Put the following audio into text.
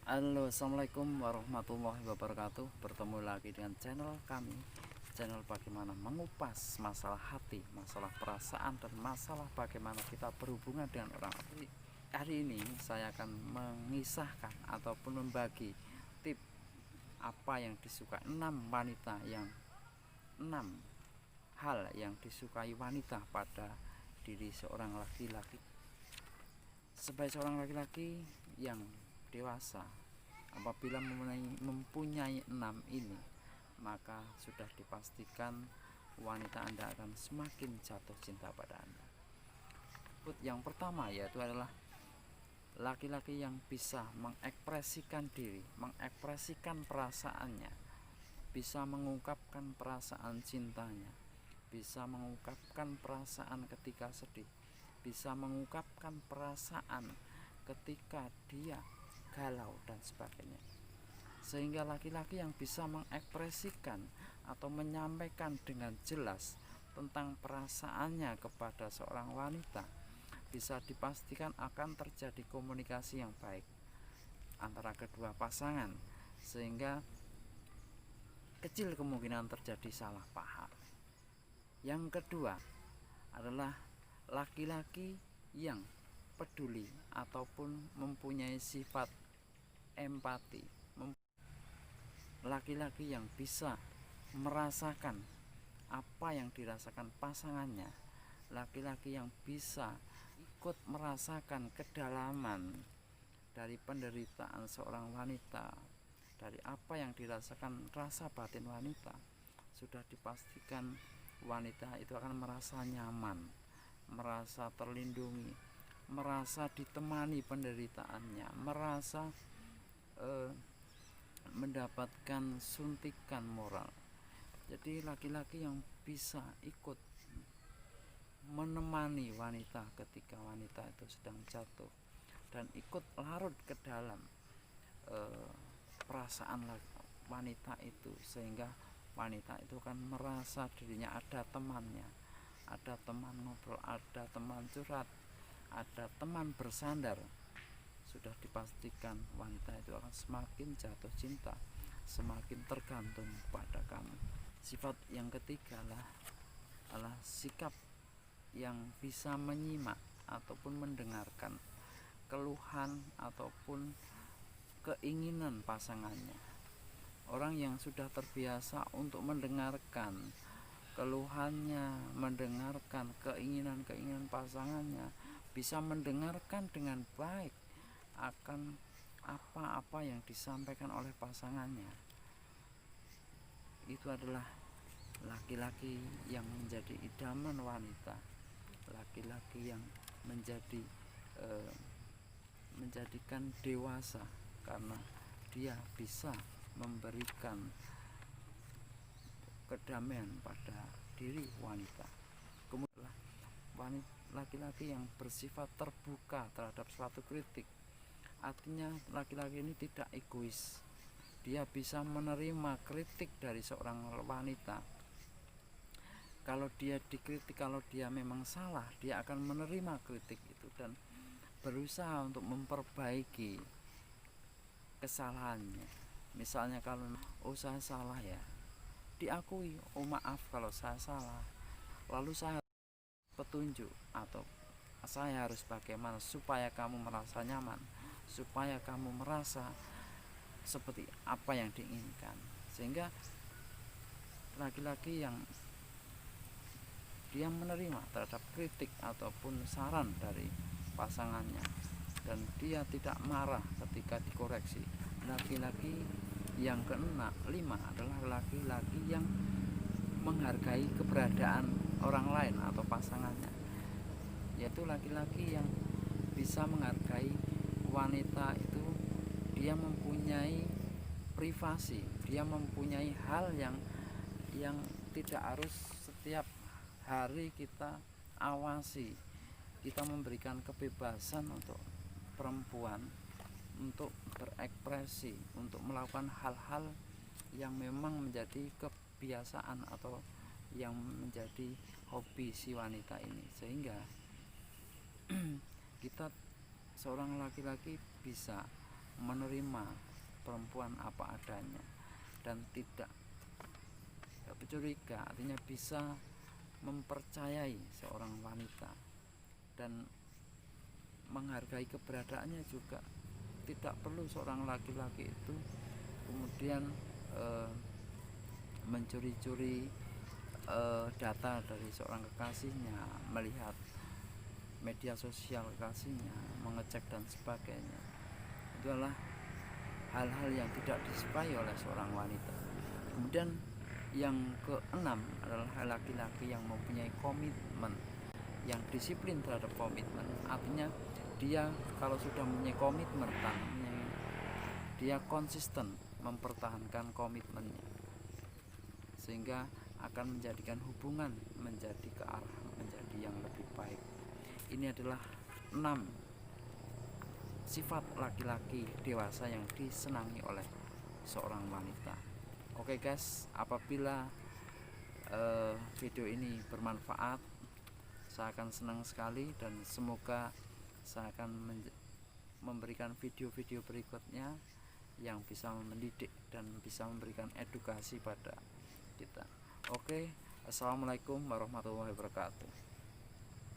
Halo, assalamualaikum warahmatullahi wabarakatuh. Bertemu lagi dengan channel kami, channel bagaimana mengupas masalah hati, masalah perasaan, dan masalah bagaimana kita berhubungan dengan orang lain. Hari ini saya akan mengisahkan ataupun membagi tip apa yang disukai 6 hal yang disukai wanita pada diri seorang laki-laki. Sebagai seorang laki-laki yang dewasa, apabila mempunyai 6 ini, maka sudah dipastikan wanita Anda akan semakin jatuh cinta pada Anda. Yang pertama yaitu adalah laki-laki yang bisa mengekspresikan diri, mengekspresikan perasaannya, bisa mengungkapkan perasaan cintanya, bisa mengungkapkan perasaan ketika sedih, bisa mengungkapkan perasaan ketika dia galau dan sebagainya. Sehingga laki-laki yang bisa mengekspresikan atau menyampaikan dengan jelas tentang perasaannya kepada seorang wanita, bisa dipastikan akan terjadi komunikasi yang baik antara kedua pasangan, sehingga kecil kemungkinan terjadi salah paham. Yang kedua adalah laki-laki yang peduli ataupun mempunyai sifat empati, laki-laki yang bisa merasakan apa yang dirasakan pasangannya, laki-laki yang bisa ikut merasakan kedalaman dari penderitaan seorang wanita, dari apa yang dirasakan rasa batin wanita, sudah dipastikan wanita itu akan merasa nyaman, merasa terlindungi, merasa ditemani penderitaannya, merasa mendapatkan suntikan moral. Jadi laki-laki yang bisa ikut menemani wanita ketika wanita itu sedang jatuh dan ikut larut ke dalam perasaan wanita itu, sehingga wanita itu kan merasa dirinya ada temannya, ada teman ngobrol, ada teman curhat, ada teman bersandar. Sudah dipastikan wanita itu akan semakin jatuh cinta, semakin tergantung pada kamu. Sifat yang ketiga adalah sikap yang bisa menyimak ataupun mendengarkan keluhan ataupun keinginan pasangannya. Orang yang sudah terbiasa untuk mendengarkan keluhannya, mendengarkan keinginan-keinginan pasangannya, bisa mendengarkan dengan baik akan apa-apa yang disampaikan oleh pasangannya. Itu adalah laki-laki yang menjadi idaman wanita, laki-laki yang menjadikan dewasa, karena dia bisa memberikan kedamaian pada diri wanita. Kemudian laki-laki yang bersifat terbuka terhadap suatu kritik. Artinya laki-laki ini tidak egois. Dia bisa menerima kritik dari seorang wanita. Kalau dia dikritik, kalau dia memang salah, dia akan menerima kritik itu dan berusaha untuk memperbaiki kesalahannya. Misalnya kalau saya salah ya, diakui, maaf kalau saya salah, lalu saya petunjuk atau saya harus bagaimana supaya kamu merasa nyaman, supaya kamu merasa seperti apa yang diinginkan. Sehingga laki-laki yang dia menerima terhadap kritik ataupun saran dari pasangannya dan dia tidak marah ketika dikoreksi. Laki-laki yang kelima adalah laki-laki yang menghargai keberadaan orang lain atau pasangannya, yaitu laki-laki yang bisa menghargai wanita itu. Dia mempunyai privasi, dia mempunyai hal yang tidak harus setiap hari kita awasi. Kita memberikan kebebasan untuk perempuan untuk berekspresi, untuk melakukan hal-hal yang memang menjadi kebiasaan atau yang menjadi hobi si wanita ini, sehingga kita seorang laki-laki bisa menerima perempuan apa adanya dan tidak curiga, artinya bisa mempercayai seorang wanita dan menghargai keberadaannya juga. Tidak perlu seorang laki-laki itu kemudian mencuri-curi data dari seorang kekasihnya, melihat media sosial kekasihnya, mengecek dan sebagainya. Itu adalah hal-hal yang tidak disukai oleh seorang wanita. Kemudian yang keenam adalah laki-laki yang mempunyai komitmen, yang disiplin terhadap komitmen. Artinya dia kalau sudah mempunyai komitmen, dia konsisten mempertahankan komitmennya, sehingga akan menjadikan hubungan menjadi ke arah menjadi yang lebih baik. Ini adalah 6 sifat laki-laki dewasa yang disenangi oleh seorang wanita. Oke guys, apabila video ini bermanfaat, saya akan senang sekali dan semoga saya akan memberikan video-video berikutnya yang bisa mendidik dan bisa memberikan edukasi pada kita. Oke, assalamualaikum warahmatullahi wabarakatuh.